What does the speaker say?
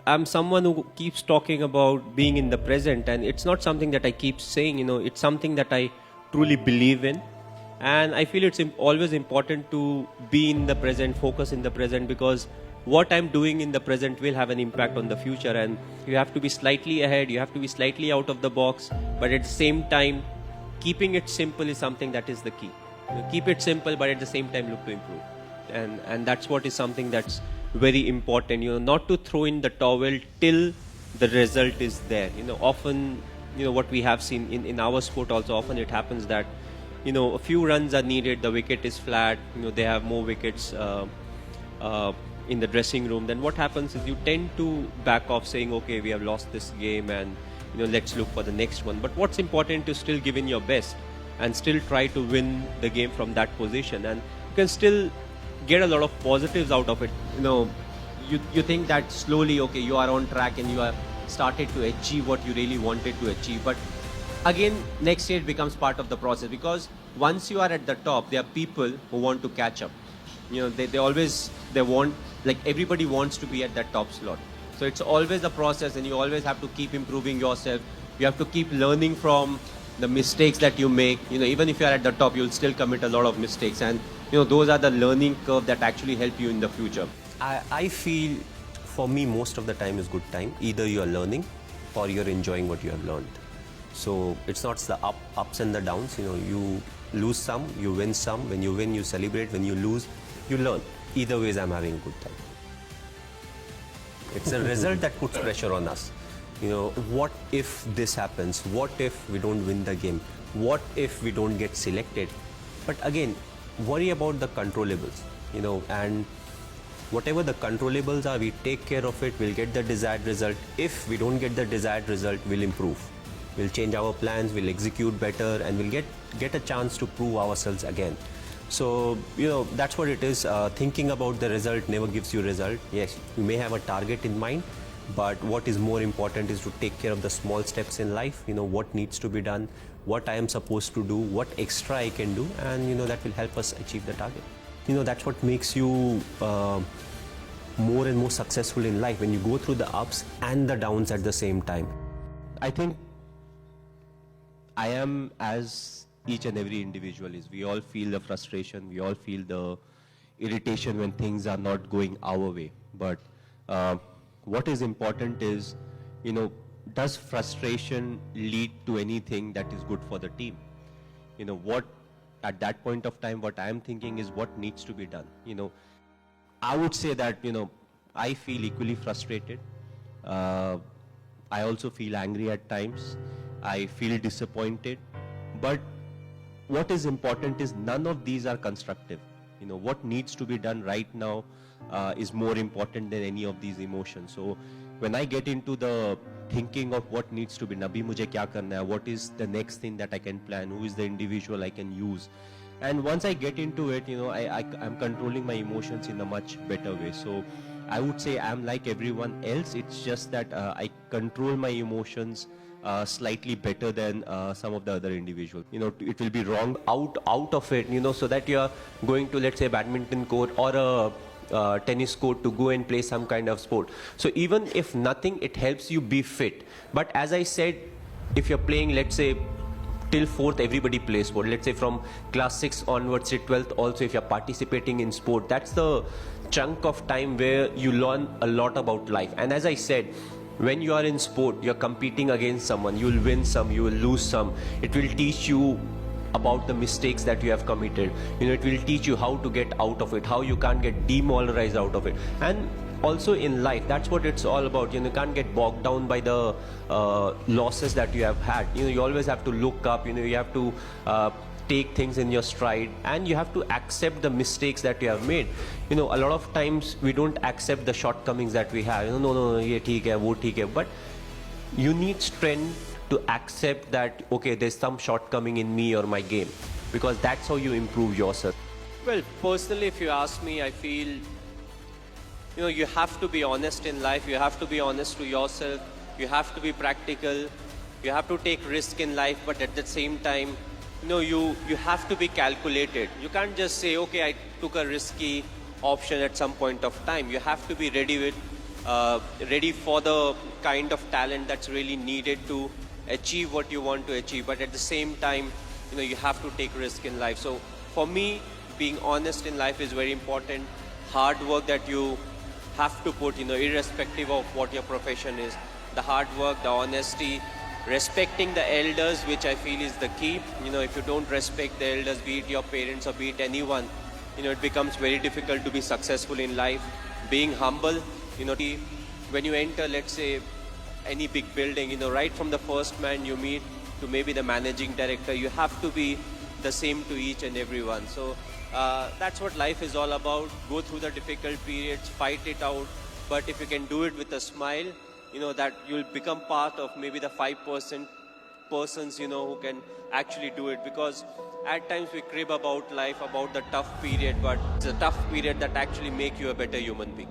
I'm someone who keeps talking about being in the present, and it's not something that I keep saying, it's something that I truly believe in. And I feel it's always important to be in the present, focus in the present, because what I'm doing in the present will have an impact on the future. And you have to be slightly ahead, you have to be slightly out of the box, but at the same time, keeping it simple is something that is the key. Keep it simple, but at the same time look to improve. And that's what is something that's very important, not to throw in the towel till the result is there. Often, what we have seen in our sport also, often it happens that, a few runs are needed, the wicket is flat, they have more wickets in the dressing room. Then what happens is you tend to back off saying, okay, we have lost this game and, let's look for the next one. But what's important is still give in your best and still try to win the game from that position. And you can still get a lot of positives out of it. You think that slowly, okay, you are on track and you are started to achieve what you really wanted to achieve. But again, next year it becomes part of the process, because once you are at the top, there are people who want to catch up. They want, like, everybody wants to be at that top slot. So it's always a process, and you always have to keep improving yourself. You have to keep learning from the mistakes that you make. Even if you are at the top, you'll still commit a lot of mistakes, and those are the learning curve that actually help you in the future. I feel, for me, most of the time is good time. Either you're learning or you're enjoying what you have learned. So it's not the ups and the downs. You lose some, you win some. When you win, you celebrate. When you lose, you learn. Either ways, I'm having a good time. It's a result that puts pressure on us. What if this happens? What if we don't win the game? What if we don't get selected? But again, worry about the controllables, and whatever the controllables are, we take care of it, we'll get the desired result. If we don't get the desired result, we'll improve. We'll change our plans, we'll execute better, and we'll get a chance to prove ourselves again. So, that's what it is. Thinking about the result never gives you result. Yes, you may have a target in mind, but what is more important is to take care of the small steps in life. What needs to be done, what I am supposed to do, what extra I can do, and that will help us achieve the target. That's what makes you more and more successful in life, when you go through the ups and the downs at the same time. I think I am as each and every individual is. We all feel the frustration, we all feel the irritation when things are not going our way. But what is important is, does frustration lead to anything that is good for the team? At that point of time, what I am thinking is what needs to be done. I would say that, I feel equally frustrated. I also feel angry at times. I feel disappointed. But what is important is none of these are constructive. What needs to be done right now is more important than any of these emotions. So when I get into the thinking of what needs to be, Nabi mujhe kya karna hai, what is the next thing that I can plan, who is the individual I can use. And once I get into it, I'm controlling my emotions in a much better way. So I would say I'm like everyone else. It's just that I control my emotions slightly better than some of the other individuals. It will be wrong out of it, so that you're going to, let's say, badminton court or a tennis court to go and play some kind of sport. So even if nothing, it helps you be fit. But as I said, if you're playing, let's say, till 4th, everybody plays sport. Let's say from class 6 onwards to 12th also, if you're participating in sport, that's the chunk of time where you learn a lot about life. And as I said, when you are in sport, you're competing against someone. You will win some, you will lose some. It will teach you about the mistakes that you have committed. It will teach you how to get out of it, how you can't get demoralized out of it. And also in life, that's what it's all about. You can't get bogged down by the losses that you have had. You always have to look up. You have to take things in your stride, and you have to accept the mistakes that you have made. A lot of times we don't accept the shortcomings that we have. No, ye theek hai, wo theek hai. But you need strength to accept that, okay, there's some shortcoming in me or my game, because that's how you improve yourself. Well, personally, if you ask me, I feel, you have to be honest in life. You have to be honest to yourself. You have to be practical. You have to take risk in life, but at the same time, you have to be calculated. You can't just say, okay, I took a risky option at some point of time. You have to be ready with ready for the kind of talent that's really needed to achieve what you want to achieve. But at the same time, you have to take risk in life. So for me, being honest in life is very important. Hard work that you have to put, irrespective of what your profession is. The hard work, the honesty, respecting the elders, which I feel is the key. If you don't respect the elders, be it your parents or be it anyone, it becomes very difficult to be successful in life. Being humble, when you enter, let's say, any big building, right from the first man you meet to maybe the managing director, you have to be the same to each and everyone. So that's what life is all about. Go through the difficult periods, fight it out. But if you can do it with a smile, that you'll become part of maybe the 5% persons, who can actually do it. Because at times we crib about life, about the tough period, but it's a tough period that actually make you a better human being.